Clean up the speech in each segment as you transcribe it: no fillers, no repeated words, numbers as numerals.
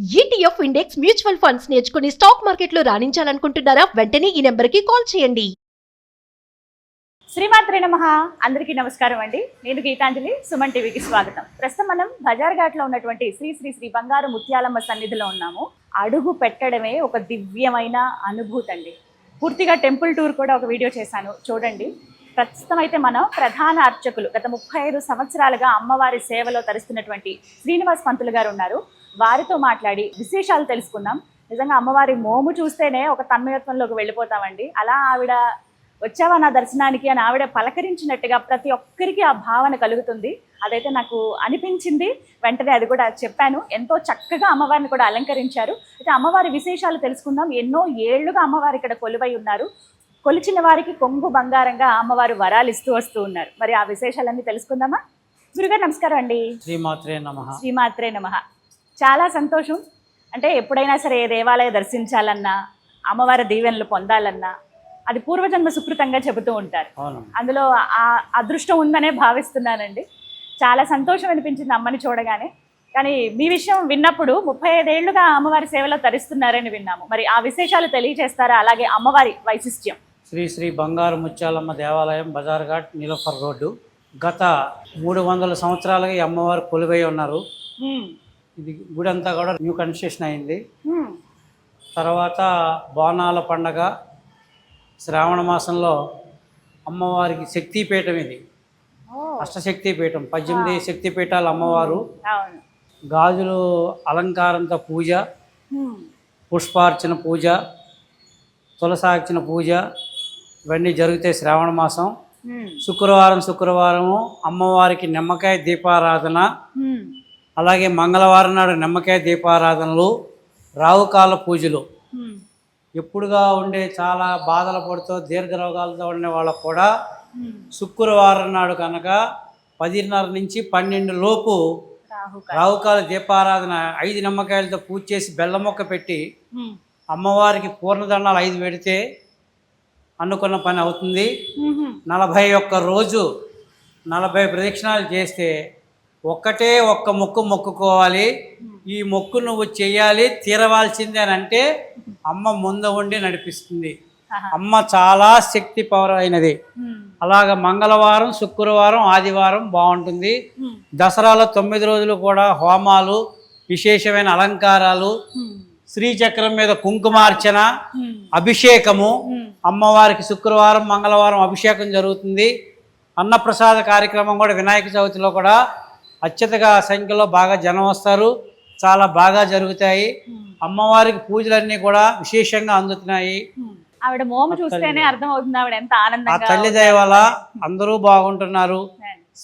ETF index mutual funds నేర్చుకుని stock మార్కెట్లో రాణించాలనుకుంటున్నారా? వెంటనే ఈ నెంబర్కి కాల్ చేయండి. శ్రీమాత్రే నమః. అందరికీ నమస్కారం అండి. నేను గీతాంజలి, సుమన్ టీవీకి స్వాగతం. ప్రస్తుతం మనం బజార్ ఘాట్లో ఉన్నటువంటి శ్రీ శ్రీ శ్రీ బంగారు ముత్యాలమ్మ సన్నిధిలో ఉన్నాము. అడుగు పెట్టడమే ఒక దివ్యమైన అనుభూతి అండి. పూర్తిగా టెంపుల్ టూర్ కూడా ఒక వీడియో చేశాను, చూడండి. ప్రస్తుతం అయితే మనం ప్రధాన అర్చకులు గత 35 సంవత్సరాలుగా అమ్మవారి సేవలో తరిస్తున్నటువంటి శ్రీనివాస్ పంతులు గారు ఉన్నారు. వారితో మాట్లాడి విశేషాలు తెలుసుకుందాం. నిజంగా అమ్మవారి మోము చూస్తేనే ఒక తన్మయత్వంలోకి వెళ్ళిపోతామండి. అలా ఆవిడ వచ్చావా నా దర్శనానికి అని ఆవిడ పలకరించినట్టుగా ప్రతి ఒక్కరికి ఆ భావన కలుగుతుంది. అదైతే నాకు అనిపించింది. వెంటనే అది కూడా చెప్పాను. ఎంతో చక్కగా అమ్మవారిని కూడా అలంకరించారు. అయితే అమ్మవారి విశేషాలు తెలుసుకుందాం. ఎన్నో ఏళ్లుగా అమ్మవారి ఇక్కడ కొలువై ఉన్నారు. కొలిచిన వారికి కొంగు బంగారంగా అమ్మవారు వరాలు ఇస్తూ వస్తూ ఉన్నారు. మరి ఆ విశేషాలన్నీ తెలుసుకుందామా? గురుగారు నమస్కారం అండి. శ్రీమాత్రే నమః. శ్రీమాత్రే నమః. చాలా సంతోషం. అంటే ఎప్పుడైనా సరే ఏ దేవాలయ దర్శించాలన్నా, అమ్మవారి దీవెనలు పొందాలన్నా అది పూర్వజన్మ సుకృతంగా చెబుతూ ఉంటారు. అందులో ఆ అదృష్టం ఉందనే భావిస్తున్నానండి. చాలా సంతోషం అనిపించింది అమ్మని చూడగానే. కానీ మీ విషయం విన్నప్పుడు 35 ఏళ్లుగా అమ్మవారి సేవలో తరిస్తున్నారని విన్నాము. మరి ఆ విశేషాలు తెలియజేస్తారా? అలాగే అమ్మవారి వైశిష్ట్యం. శ్రీ శ్రీ బంగారు ముత్యాలమ్మ దేవాలయం, బజార్ ఘాట్, నీలోఫర్ రోడ్డు. గత 300 సంవత్సరాలుగా ఈ అమ్మవారు కొలువై ఉన్నారు. ఇది గుడి అంతా కూడా న్యూ కన్స్ట్రక్షన్ అయింది. తర్వాత బోనాల పండగ, శ్రావణ మాసంలో అమ్మవారికి శక్తిపీఠం, ఇది అష్టశక్తిపీఠం, 18 శక్తిపీఠాలు అమ్మవారు. గాజులు అలంకారంతో పూజ, పుష్పార్చన పూజ, తులసార్చన పూజ ఇవన్నీ జరుగుతాయి శ్రావణ మాసం. శుక్రవారము అమ్మవారికి నిమ్మకాయ దీపారాధన, అలాగే మంగళవారం నాడు నిమ్మకాయ దీపారాధనలు, రావుకాల పూజలు. ఎప్పుడుగా ఉండే చాలా బాధలు పడుతూ దీర్ఘ రోగాలతో ఉండే వాళ్ళకు కూడా శుక్రవారం నాడు కనుక 10:30 నుంచి 12 లోపు రావుకాల దీపారాధన 5 నిమ్మకాయలతో పూజ చేసి బెల్లం మొక్క పెట్టి అమ్మవారికి పూర్ణదండాలు 5 పెడితే అనుకున్న పని అవుతుంది. 41 రోజు 40 ప్రదక్షిణాలు చేస్తే ఒక్కటే ఒక్క మొక్కు మొక్కుకోవాలి. ఈ మొక్కు నువ్వు చెయ్యాలి, తీరవాల్సిందే అని అంటే అమ్మ ముందు ఉండి నడిపిస్తుంది. అమ్మ చాలా శక్తి పవర్ అయినది. అలాగ మంగళవారం, శుక్రవారం, ఆదివారం బాగుంటుంది. దసరాలో 9 రోజులు కూడా హోమాలు, విశేషమైన అలంకారాలు, శ్రీచక్రం మీద కుంకుమార్చన, అభిషేకము. అమ్మవారికి శుక్రవారం, మంగళవారం అభిషేకం జరుగుతుంది. అన్నప్రసాద కార్యక్రమం కూడా వినాయక చవితిలో కూడా అత్యధిక సంఖ్యలో బాగా జనం వస్తారు. చాలా బాగా జరుగుతాయి. అమ్మవారికి పూజలన్నీ కూడా విశేషంగా అందుతున్నాయి. ఆవిడ మోము చూస్తేనే అర్థం అవుతుంది ఆవిడ ఎంత ఆనందంగా. ఆ తల్లి దయ వల్ల అందరూ బాగుంటున్నారు.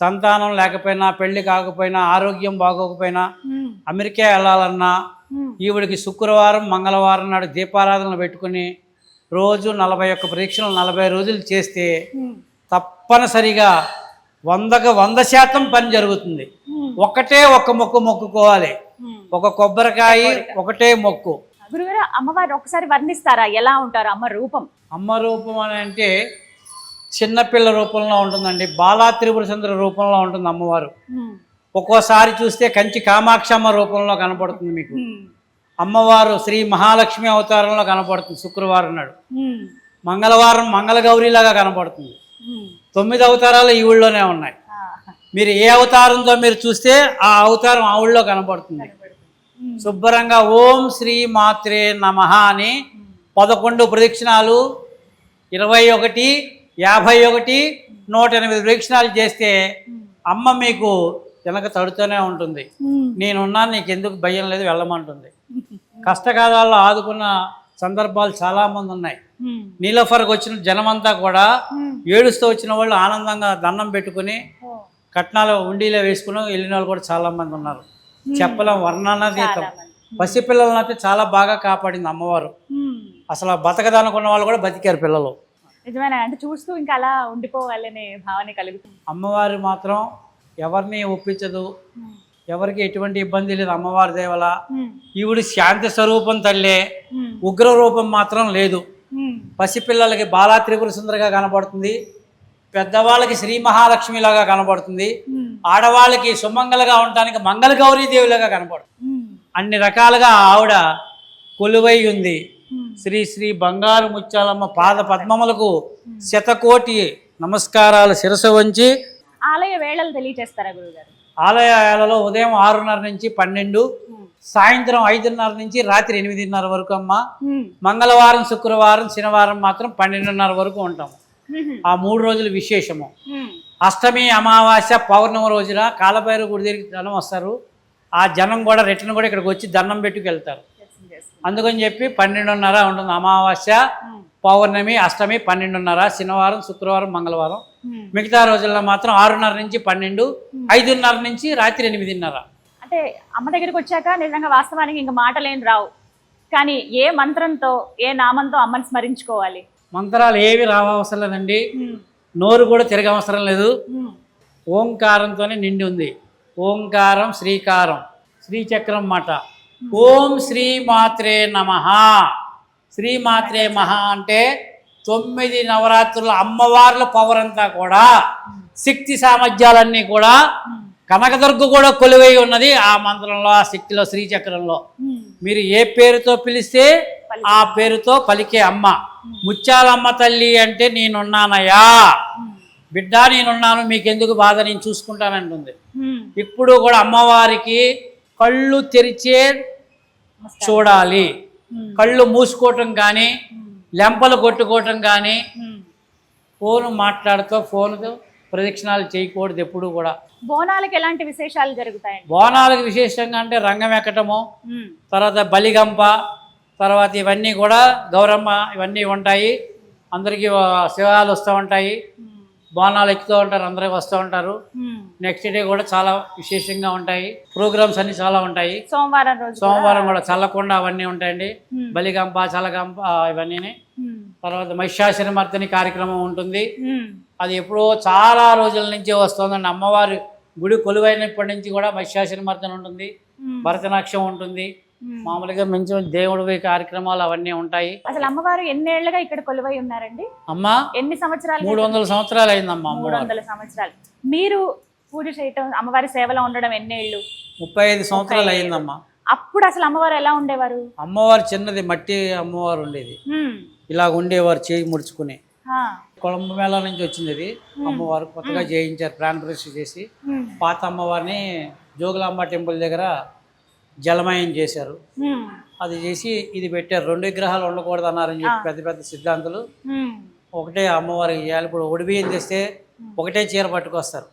సంతానం లేకపోయినా, పెళ్లి కాకపోయినా, ఆరోగ్యం బాగోకపోయినా, అమెరికా వెళ్ళాలన్నా ఈవిడికి శుక్రవారం, మంగళవారం నాడు దీపారాధనలు పెట్టుకుని రోజు 41 ప్రదక్షిణలు 40 రోజులు చేస్తే తప్పనిసరిగా 100కి 100% పని జరుగుతుంది. ఒక్కటే ఒక్క మొక్కు మొక్కుకోవాలి. ఒక కొబ్బరికాయ, ఒకటే మొక్కు. గురుగారు, అమ్మవారు ఒకసారి వర్ణిస్తారా? ఎలా ఉంటారు అమ్మ రూపం? అమ్మ రూపం అని అంటే చిన్నపిల్ల రూపంలో ఉంటుందండి. బాలా త్రిపుర సుందరి రూపంలో ఉంటుంది అమ్మవారు. ఒక్కోసారి చూస్తే కంచి కామాక్షమ్మ రూపంలో కనపడుతుంది మీకు. అమ్మవారు శ్రీ మహాలక్ష్మి అవతారంలో కనపడుతుంది శుక్రవారం నాడు. మంగళవారం మంగళగౌరిలాగా కనపడుతుంది. 9 అవతారాలు ఈ ఊళ్ళోనే ఉన్నాయి. మీరు ఏ అవతారంతో మీరు చూస్తే ఆ అవతారం ఆ ఊళ్ళో కనపడుతుంది. శుభ్రంగా ఓం శ్రీ మాత్రే నమః అని 11 ప్రదక్షిణాలు, 21, 51, 108 ప్రదక్షిణాలు చేస్తే అమ్మ మీకు వెనక తడుతూనే ఉంటుంది. నేనున్నాను, నీకు ఎందుకు భయం లేదు, వెళ్ళమంటుంది. కష్టకాలాల్లో ఆదుకున్న సందర్భాలు చాలామంది ఉన్నాయి. నీలోఫర్కి వచ్చిన జనమంతా కూడా ఏడుస్తూ వచ్చిన వాళ్ళు ఆనందంగా దండం పెట్టుకుని కట్నాలు ఉండిలో వేసుకుని వెళ్ళిన వాళ్ళు కూడా చాలామంది ఉన్నారు. చెప్పలేం, వర్ణనాతీతం. పసిపిల్లలను అయితే చాలా బాగా కాపాడింది అమ్మవారు. అసలు బతకదనుకున్న వాళ్ళు కూడా బతికారు పిల్లలు. నిజమేనా? అంటే చూస్తూ ఇంకా అలా ఉండిపోవాలనే భావన కలుగుతుంది. అమ్మవారు మాత్రం ఎవరిని ఒప్పించదు, ఎవరికి ఎటువంటి ఇబ్బంది లేదు. అమ్మవారి దేవల ఈవిడ శాంతి స్వరూపం తల్లే, ఉగ్ర రూపం మాత్రం లేదు. పసిపిల్లలకి బాలా త్రిపుర సుందరిగా కనపడుతుంది, పెద్దవాళ్ళకి శ్రీ మహాలక్ష్మిలాగా కనపడుతుంది, ఆడవాళ్ళకి సుమంగళగా ఉండటానికి మంగళ గౌరీదేవిలాగా కనపడుతుంది. అన్ని రకాలుగా ఆవిడ కొలువై ఉంది. శ్రీ శ్రీ బంగారు ముత్యాలమ్మ పాద పద్మములకు శతకోటి నమస్కారాలు శిరసు వంచి. ఆలయ వేళలు తెలియజేస్తారా గురుగారు? ఆలయాలలో ఉదయం 6:30 నుంచి 12, సాయంత్రం 5:30 నుంచి రాత్రి 8:30 వరకు అమ్మ. మంగళవారం, శుక్రవారం, శనివారం మాత్రం 12:30 వరకు ఉంటాము. ఆ 3 రోజులు విశేషము. అష్టమి, అమావాస్య, పౌర్ణమి రోజున కాలభైరవ గుడి దగ్గరికి జనం వస్తారు. ఆ జనం కూడా రిటర్న్ కూడా ఇక్కడికి వచ్చి దండం పెట్టుకు వెళ్తారు. అందుకని చెప్పి 12:30 ఉంటుంది అమావాస్య, పౌర్ణమి, అష్టమి 12:30, శనివారం, శుక్రవారం, మంగళవారం. మిగతా రోజుల్లో మాత్రం 6:30 నుంచి 12, 5:30 నుంచి రాత్రి 8:30. అంటే అమ్మ దగ్గరికి వచ్చాక నిజంగా వాస్తవానికి ఇంకా మాటలేం రావు, కానీ ఏ మంత్రంతో ఏ నామంతో అమ్మని స్మరించుకోవాలి? మంత్రాలు ఏవి రావవసరం లేదండి, నోరు కూడా తిరగవసరం లేదు. ఓంకారంతోనే నిండి ఉంది. ఓంకారం, శ్రీకారం, శ్రీచక్రం మాట. ఓం శ్రీ మాత్రే నమః. శ్రీమాత్రే మహా అంటే 9 నవరాత్రుల అమ్మవార్ల పవర్ అంతా కూడా, శక్తి సామర్థ్యాలన్నీ కూడా కనకదుర్గ కూడా కొలువై ఉన్నది ఆ మంత్రంలో, ఆ శక్తిలో, శ్రీచక్రంలో. మీరు ఏ పేరుతో పిలిస్తే ఆ పేరుతో పలికే అమ్మ. ముత్యాలమ్మ తల్లి అంటే నేనున్నానయ్యా బిడ్డ, నేనున్నాను, మీకెందుకు బాధ, నేను చూసుకుంటానంటుంది. ఇప్పుడు కూడా అమ్మవారికి కళ్ళు తెరిచే చూడాలి, కళ్ళు మూసుకోవటం కానీ, లెంపలు కొట్టుకోవటం కానీ, ఫోను మాట్లాడుతూ ఫోన్తో ప్రదక్షిణాలు చేయకూడదు ఎప్పుడు కూడా. బోనాలకు ఎలాంటి విశేషాలు జరుగుతాయి? బోనాలకు విశేషంగా అంటే రంగం ఎక్కటము, తర్వాత బలిగంప, తర్వాత ఇవన్నీ కూడా గౌరమ్మ ఇవన్నీ ఉంటాయి. అందరికీ శివాలు వస్తూ ఉంటాయి, బోనాలు ఎక్కుతూ ఉంటారు, అందరూ వస్తూ ఉంటారు. నెక్స్ట్ డే కూడా చాలా విశేషంగా ఉంటాయి, ప్రోగ్రామ్స్ అన్ని చాలా ఉంటాయి. సోమవారం కూడా చల్లకొండ అవన్నీ ఉంటాయండి, బలిగంప, చల్లగంప ఇవన్నీ. తర్వాత మహిషాసురమర్దిని కార్యక్రమం ఉంటుంది. అది ఎప్పుడో చాలా రోజుల నుంచి వస్తుందండి. అమ్మవారి గుడి కొలువైనప్పటి నుంచి కూడా మహిషాసురమర్దిని ఉంటుంది, భరతనాట్యం ఉంటుంది, మామూలుగా మంచి దేవుడి కార్యక్రమాలు అవన్నీ ఉంటాయి. అసలు అమ్మవారు ఎన్నేళ్లుగా ఇక్కడ కొలువై ఉన్నారండి? అమ్మ ఎన్ని సంవత్సరాలు? 300 సంవత్సరాలు అయిందమ్మా. 300 సంవత్సరాలు. మీరు పూజ చేయటం, అమ్మవారి సేవలో ఉండడం ఎన్నేళ్ళు? 35 సంవత్సరాలు అయిందమ్మా. అప్పుడు అసలు అమ్మవారు ఎలా ఉండేవారు? అమ్మవారు చిన్నది మట్టి అమ్మవారు ఉండేది, ఇలా ఉండేవారు, చేయి ముడుచుకుని. కొలంబ మేళ నుంచి వచ్చింది అది. అమ్మవారు కొత్తగా చేయించారు, ప్రాణ ప్రతిష్ఠ చేసి. పాత అమ్మవారిని జోగులాంబ టెంపుల్ దగ్గర జలమయం చేశారు. అది చేసి ఇది పెట్టారు. 2 విగ్రహాలు ఉండకూడదు అన్నారని చెప్పి పెద్ద పెద్ద సిద్ధాంతులు. ఒకటే అమ్మవారికి చేయాలి. ఇప్పుడు ఒడిబియ్యం చేస్తే ఒకటే చీర పట్టుకొస్తారు,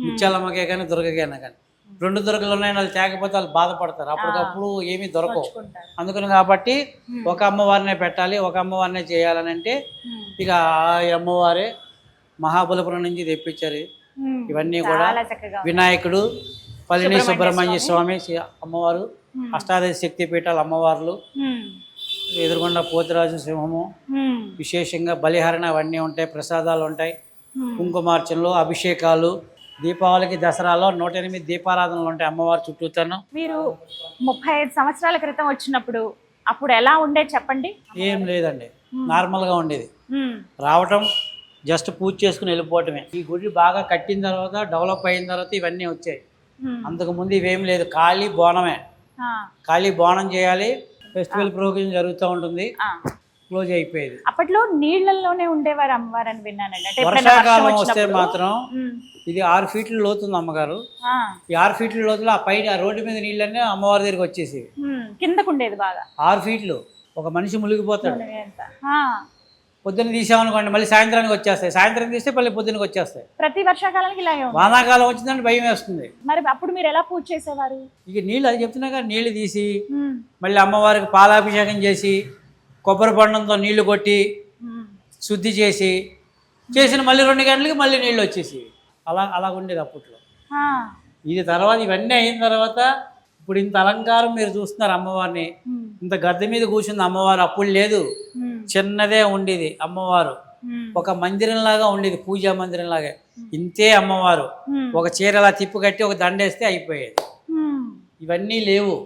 ముత్యాలమ్మకే కానీ దుర్గకైనా కానీ. 2 దుర్గలు ఉన్నాయి, వాళ్ళు తేకపోతే వాళ్ళు బాధపడతారు, అప్పటికప్పుడు ఏమీ దొరకవు. అందుకని కాబట్టి ఒక అమ్మవారినే పెట్టాలి, ఒక అమ్మవారినే చేయాలని అంటే ఇక ఆ అమ్మవారే మహాబలిపురం నుంచి తెప్పించారు. ఇవన్నీ కూడా వినాయకుడు, పళని సుబ్రహ్మణ్య స్వామి అమ్మవారు, అష్టాదశ శక్తి పీఠాలు అమ్మవార్లు, ఎదురుగుండా పోతురాజు సింహము, విశేషంగా బలిహరణ అవన్నీ ఉంటాయి, ప్రసాదాలు ఉంటాయి, కుంకుమార్చనలు, అభిషేకాలు. దీపావళికి, దసరాలో 108 దీపారాధనలు ఉంటాయి అమ్మవారి చుట్టూతను. మీరు 35 సంవత్సరాల క్రితం వచ్చినప్పుడు అప్పుడు ఎలా ఉండేది చెప్పండి? ఏం లేదండి, నార్మల్గా ఉండేది. రావటం, జస్ట్ పూజ చేసుకుని వెళ్ళిపోవటమే. ఈ గుడి బాగా కట్టిన తర్వాత, డెవలప్ అయిన తర్వాత ఇవన్నీ వచ్చాయి. అంతకు ముందు ఇవేం లేదు, ఖాళీ బోనమే. ఖాళీ బోనం చేయాలి, ఫెస్టివల్ ప్రోగ్రామ్ జరుగుతూ ఉంటుంది, క్లోజ్ అయిపోయేది. అప్పట్లో నీళ్లలోనే ఉండేవారు అమ్మవారు అని విన్నానండి. వర్షాకాలం వస్తే మాత్రం ఇది 6 ఫీట్ల లోతుంది అమ్మగారు. ఈ 6 ఫీట్ల లోతులో ఆ పైన రోడ్డు మీద నీళ్ళన్నీ అమ్మవారి దగ్గరికి వచ్చేసేవి. కిందకు ఉండేది బాగా 6 ఫీట్లు. ఒక మనిషి మునిగిపోతాడు. పొద్దున్న తీసామనుకోండి మళ్ళీ సాయంత్రానికి వచ్చేస్తాయి, సాయంత్రం తీస్తే మళ్ళీ పొద్దున్నకి వచ్చేస్తాయి. ప్రతి వర్షాకాలానికి ఇలాగే ఉంది. వానాకాలం వచ్చిందంటే భయం వేస్తుంది. మరి అప్పుడు మీరు ఎలా పూజ చేసేవారు? ఇక నీళ్ళు, అది చెప్తున్నా కదా, నీళ్లు తీసి మళ్ళీ అమ్మవారికి పాలాభిషేకం చేసి, కొబ్బరి బండంతో నీళ్లు కొట్టి శుద్ధి చేసి చేసిన మళ్ళీ 2 గంటలకి మళ్ళీ నీళ్ళు వచ్చేసి అలా ఉండేది అప్పట్లో. ఇది తర్వాత ఇవన్నీ అయిన తర్వాత ఇప్పుడు ఇంత అలంకారం మీరు చూస్తున్నారు అమ్మవారిని. ఇంత గద్దె మీద కూర్చుంది అమ్మవారు. అప్పుడు లేదు, చిన్నదే ఉండేది అమ్మవారు, ఒక మందిరంలాగా ఉండేది, పూజా మందిరంలాగా. ఇంతే అమ్మవారు. ఒక చీర అలా తిప్పు కట్టి ఒక దండేస్తే అయిపోయేది. ఇవన్నీ లేవు,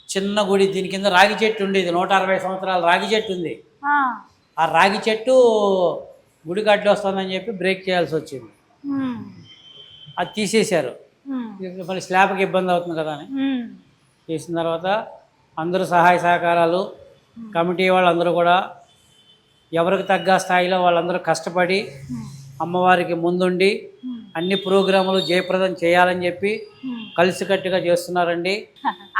చిన్న గుడి. దీని కింద రాగి చెట్టు ఉండేది, 160 సంవత్సరాల రాగి చెట్టు ఉంది. ఆ రాగి చెట్టు గుడి గడ్డ వస్తుందని చెప్పి బ్రేక్ చేయాల్సి వచ్చింది, అది తీసేశారు. మళ్ళీ స్లాబ్కి ఇబ్బంది అవుతుంది కదా అని చేసిన తర్వాత అందరూ సహాయ సహకారాలు కమిటీ వాళ్ళందరూ కూడా ఎవరికి తగ్గ స్థాయిలో వాళ్ళందరూ కష్టపడి అమ్మవారికి ముందుండి అన్ని ప్రోగ్రాములు జయప్రదం చేయాలని చెప్పి కలిసికట్టుగా చేస్తున్నారండి.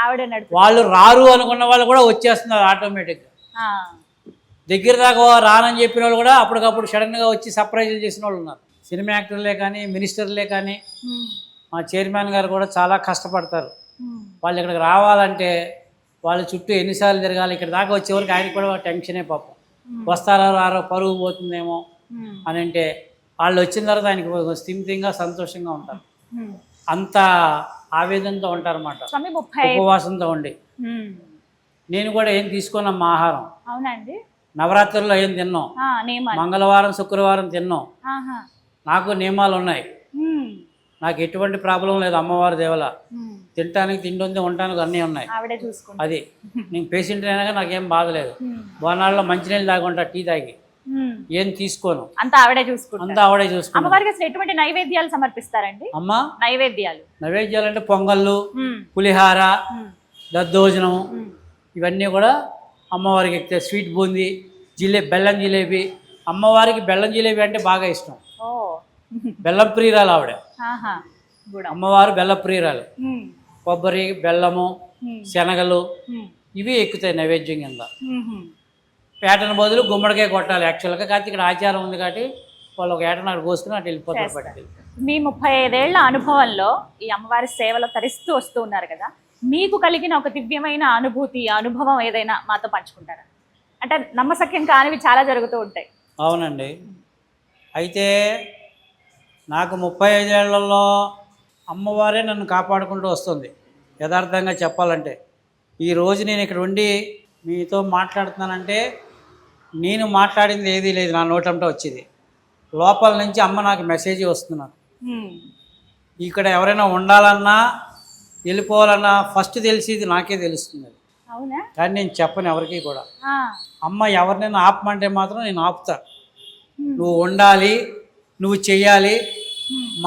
ఆవిడ నడుపు వాళ్ళు రారు అనుకున్న వాళ్ళు కూడా వచ్చేస్తున్నారు ఆటోమేటిక్గా. దగ్గర దాకా రానని చెప్పిన వాళ్ళు కూడా అప్పటికప్పుడు సడన్గా వచ్చి సర్ప్రైజులు చేసిన వాళ్ళు ఉన్నారు. సినిమా యాక్టర్లే కానీ మినిస్టర్లే కానీ మా చైర్మన్ గారు కూడా చాలా కష్టపడతారు. వాళ్ళు ఇక్కడికి రావాలంటే వాళ్ళ చుట్టూ ఎన్నిసార్లు తిరగాలి, ఇక్కడ దాకా వచ్చేవరకు ఆయనకి కూడా టెన్షనే పాపం. వస్తారో రారో పరుగు పోతుందేమో అని అంటే వాళ్ళు వచ్చిన తర్వాత ఆయనకి స్థిమితంగా సంతోషంగా ఉంటారు. అంత ఆవేదనతో ఉంటారన్నమాట, ఉపవాసంతో ఉండి. నేను కూడా ఏం తీసుకున్నాం ఆహారం. అవునండి. నవరాత్రుల్లో ఏం తిన్నాం, మంగళవారం శుక్రవారం తిన్నాం. నాకు నియమాలు ఉన్నాయి, నాకు ఎటువంటి ప్రాబ్లం లేదు. అమ్మవారి దేవల తినటానికి తిండి ఉంది, ఉండటానికి అన్నీ ఉన్నాయి. అది నేను పేషెంట్ అయినా నాకేం బాధ లేదు. బోనాల్లో మంచినీళ్ళు తాగుంటా, టీ తాగి ఏం తీసుకోను, అంతా ఆవిడే చూసుకుంటారు. అమ్మవారికి అసలు ఎటువంటి నైవేద్యాలు సమర్పిస్తారండి? అమ్మా నైవేద్యాలు అంటే పొంగళ్ళు, పులిహార, దద్దోజనం ఇవన్నీ కూడా అమ్మవారికి ఎక్కితే. స్వీట్ బూందీ, బెల్లం జిలేబీ. అమ్మవారికి బెల్లం జిలేబీ అంటే బాగా ఇష్టం. బెల్లం ప్రియురాలు ఆవిడ. అమ్మవారు బెల్ల ప్రియురాలు. కొబ్బరి, బెల్లము, శనగలు ఇవి ఎక్కుతాయి నైవేద్యం కింద. ఏటను బదులు గుమ్మడికాయ కొట్టాలి యాక్చువల్గా. కాకపోతే ఇక్కడ ఆచారం ఉంది కాబట్టి వాళ్ళు ఒక ఏటను అక్కడ కోసుకుని అటు వెళ్ళిపోతారు పట్టుకెళ్ళి. మీ 35 ఏళ్ల అనుభవంలో ఈ అమ్మవారి సేవలో తరిస్తూ వస్తూ ఉన్నారు కదా, మీకు కలిగిన ఒక దివ్యమైన అనుభూతి, అనుభవం ఏదైనా మాతో పంచుకుంటారా? అంటే నమ్మశక్యం కానివి చాలా జరుగుతూ ఉంటాయి. అవునండి. అయితే నాకు 35 ఏళ్లలో అమ్మవారే నన్ను కాపాడుకుంటూ వస్తుంది. యథార్థంగా చెప్పాలంటే ఈరోజు నేను ఇక్కడ ఉండి మీతో మాట్లాడుతున్నానంటే నేను మాట్లాడింది ఏదీ లేదు, నా నోటంటే వచ్చేది. లోపల నుంచి అమ్మ నాకు మెసేజ్ వస్తున్నాను. ఇక్కడ ఎవరైనా ఉండాలన్నా వెళ్ళిపోవాలన్నా ఫస్ట్ తెలిసేది నాకే తెలుస్తుంది. కానీ నేను చెప్పను ఎవరికి కూడా. అమ్మ ఎవరినైనా ఆపమంటే మాత్రం నేను ఆపుతా. నువ్వు ఉండాలి, నువ్వు చెయ్యాలి,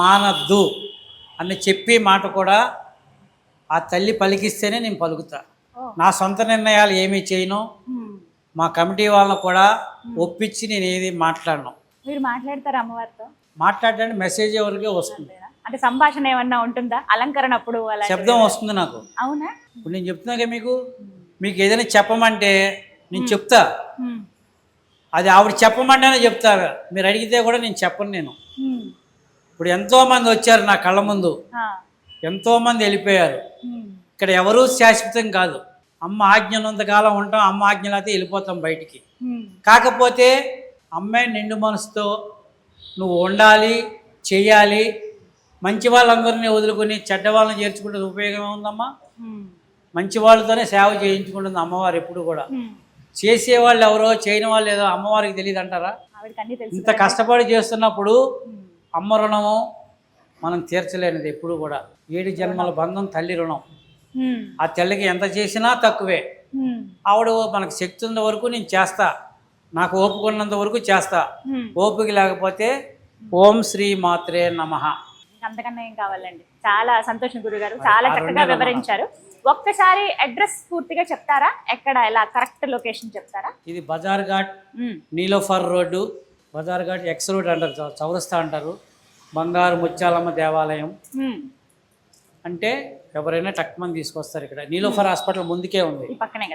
మానద్దు అని చెప్పి మాట కూడా ఆ తల్లి పలికిస్తేనే నేను పలుకుతా. నా సొంత నిర్ణయాలు ఏమీ చేయను. మా కమిటీ వాళ్ళని కూడా ఒప్పించి నేను ఏది మాట్లాడను. మీరు మాట్లాడతారా అమ్మవారితో? మాట్లాడడానికి మెసేజ్ ఎవరికే వస్తుంది. అంటే సంభాషణ ఏమన్నా ఉంటుందా? అలంకరణ అప్పుడు శబ్దం వస్తుంది నాకు. అవునా? ఇప్పుడు నేను చెప్తున్నాగా మీకు ఏదైనా చెప్పమంటే నేను చెప్తా. అది ఆవిడ చెప్పమంటేనే చెప్తా. మీరు అడిగితే కూడా నేను చెప్పను. నేను ఇప్పుడు ఎంతోమంది వచ్చారు నా కళ్ళ ముందు, ఎంతోమంది వెళ్ళిపోయారు. ఇక్కడ ఎవరూ శాశ్వతం కాదు. అమ్మ ఆజ్ఞ ఉన్నంతకాలం ఉంటాం, అమ్మ ఆజ్ఞ లేకపోతే వెళ్ళిపోతాం బయటికి. కాకపోతే అమ్మాయి నిండు మనసుతో నువ్వు ఉండాలి, చెయ్యాలి. మంచి వాళ్ళందరినీ వదులుకొని చెడ్డ వాళ్ళని చేర్చుకుంటే ఉపయోగం ఏముందమ్మా? మంచి వాళ్ళతోనే సేవ చేయించుకుంటుంది అమ్మవారు ఎప్పుడు కూడా. చేసేవాళ్ళు ఎవరో చేయని వాళ్ళు ఏదో అమ్మవారికి తెలియదు అంటారా? ఇంత కష్టపడి చేస్తున్నప్పుడు అమ్మ రుణము మనం తీర్చలేనిది ఎప్పుడు కూడా. 7 జన్మల బంధం తల్లి రుణం. ఆ తల్లికి ఎంత చేసినా తక్కువే. ఆవిడ మనకు శక్తి ఉన్న వరకు నేను చేస్తా, నాకు ఓపిక ఉన్నంత వరకు చేస్తా. ఓపిక లేకపోతే ఓం శ్రీ మాత్రే నమః. అంతకన్నా ఏం కావాలండి. చాలా సంతోషం గురుగారు, చాలా చక్కగా వివరించారు. ఒక్కసారి అడ్రస్ పూర్తిగా చెప్తారా? ఎక్కడ, ఎలా, కరెక్ట్ లొకేషన్ చెప్తారా? ఇది Bazar Ghat, Niloufer road. Bazar Ghat X road అంటారు, చౌరస్తా అంటారు. బంగారు ముత్యాలమ్మ దేవాలయం అంటే ఎవరైనా టక్మని తీసుకొస్తారు. ఇక్కడ నీలోఫర్ హాస్పిటల్ ముందుకే ఉంది,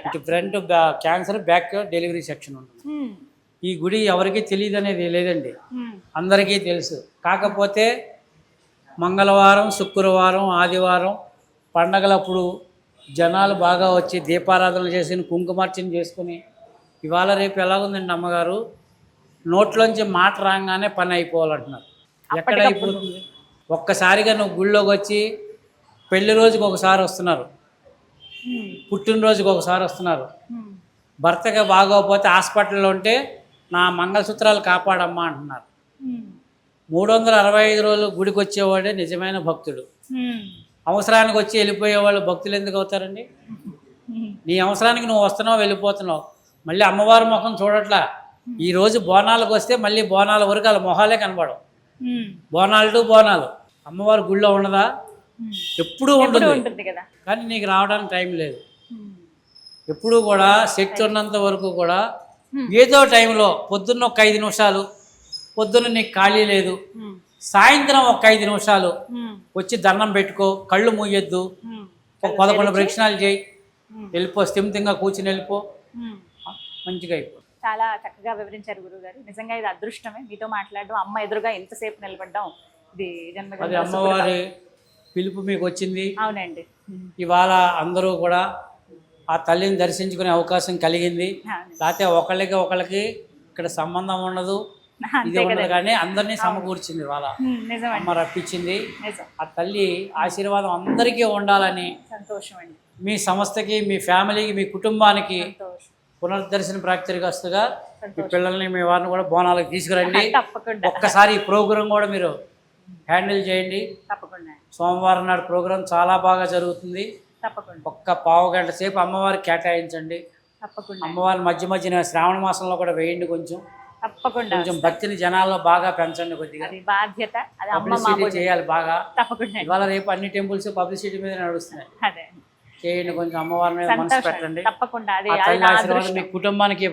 ఇటు front cancer, back delivery section ఉంటుంది. ఈ గుడి ఎవరికి తెలియదు అనేది లేదండి, అందరికీ తెలుసు. కాకపోతే మంగళవారం, శుక్రవారం, ఆదివారం పండగలప్పుడు జనాలు బాగా వచ్చి దీపారాధనలు చేసి కుంకుమార్చన చేసుకుని, ఇవాళ రేపు ఎలాగుందండి అమ్మగారు, నోట్లోంచి మాట రాగానే పని అయిపోవాలంటున్నారు. ఎక్కడ అయిపోతుంది? ఒక్కసారిగా నువ్వు గుళ్ళోకి వచ్చి పెళ్లి రోజుకి ఒకసారి వస్తున్నారు, పుట్టినరోజుకి ఒకసారి వస్తున్నారు. భర్తగా బాగోకపోతే హాస్పిటల్లో ఉంటే నా మంగళసూత్రాలు కాపాడమ్మా అంటున్నారు. 365 రోజులు గుడికి వచ్చేవాడే నిజమైన భక్తుడు. అవసరానికి వచ్చి వెళ్ళిపోయేవాళ్ళు భక్తులు ఎందుకు అవుతారండి? నీ అవసరానికి నువ్వు వస్తున్నావు, వెళ్ళిపోతున్నావు, మళ్ళీ అమ్మవారి ముఖం చూడట్లా. ఈరోజు బోనాలకు వస్తే మళ్ళీ బోనాల వరకు వాళ్ళ మొహాలే కనబడవు. బోనాలు టు బోనాలు. అమ్మవారి గుళ్ళో ఉండదా? ఎప్పుడూ ఎప్పుడు ఉంటుంది. ఉంటుంది కదా. కానీ నీకు రావడానికి టైం లేదు. ఎప్పుడూ కూడా శక్తి ఉన్నంత వరకు కూడా ఏదో టైంలో పొద్దున్న ఒక 5 నిమిషాలు, పొద్దున్న నీకు ఖాళీ లేదు, సాయంత్రం ఒక 5 నిమిషాలు వచ్చి దండం పెట్టుకో, కళ్ళు మూయొద్దు, ఒక 11 ప్రదక్షిణాలు చేయి, వెళ్ళిపో, స్థిమితంగా కూర్చుని వెళ్ళిపో, మంచిగా అయిపో. చాలా చక్కగా వివరించారు గురువుగారు. నిజంగా ఇది అదృష్టమే మీతో మాట్లాడడం, అమ్మ ఎదురుగా ఎంతసేపు నిలబడ్డాం. ఇది అది అమ్మవారి పిలుపు మీకు వచ్చింది. అవునండి. ఇవాళ అందరూ కూడా ఆ తల్లిని దర్శించుకునే అవకాశం కలిగింది. లేకపోతే ఒకళ్ళకి ఇక్కడ సంబంధం ఉండదు, ఇది ఉండదు, కానీ అందరినీ సమకూర్చింది ఇవాళ అమ్మ రప్పించింది. ఆ తల్లి ఆశీర్వాదం అందరికీ ఉండాలని సంతోషం అండి. మీ సంస్థకి, మీ ఫ్యామిలీకి, మీ కుటుంబానికి పునర్దర్శన ప్రాప్తిగా మీ పిల్లల్ని, మీ వారిని కూడా బోనాలకు తీసుకురండి. తప్పకుండా ఒక్కసారి ఈ ప్రోగ్రాం కూడా మీరు హ్యాండిల్ చేయండి. తప్పకుండా సోమవారం నాడు ప్రోగ్రాం చాలా బాగా జరుగుతుంది. తప్పకుండా ఒక్క పావు గంట సేపు అమ్మవారికి కేటాయించండి. తప్పకుండా అమ్మవారి మధ్య శ్రావణ మాసంలో కూడా వేయండి. తప్పకుండా కొంచెం భక్తిని జనాల్లో బాగా పెంచండి. కొద్దిగా అది బాధ్యత, అది అమ్మ పబ్లిసిటీ చేయాలి బాగా. తప్పకుండా ఇవాళ రేపు అన్ని టెంపుల్స్ పబ్లిసిటీ మీద నడుస్తున్నాయి. అదే చేయండి, కొంచెం అమ్మవారి మీద మనసు పెట్టండి. తప్పకుండా అది ఆ తల్లి ఆశీర్వాదం మీ కుటుంబానికి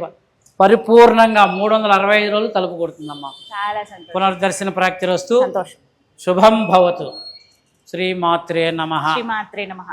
పరిపూర్ణంగా 365 రోజులు తలుపు కొడుతుందమ్మా. చాలా సంతోషం. పునర్దర్శన ప్రాప్తిరస్తు. సంతోషం. శుభం భవతు. శ్రీమాత్రే నమః. శ్రీమాత్రే నమః.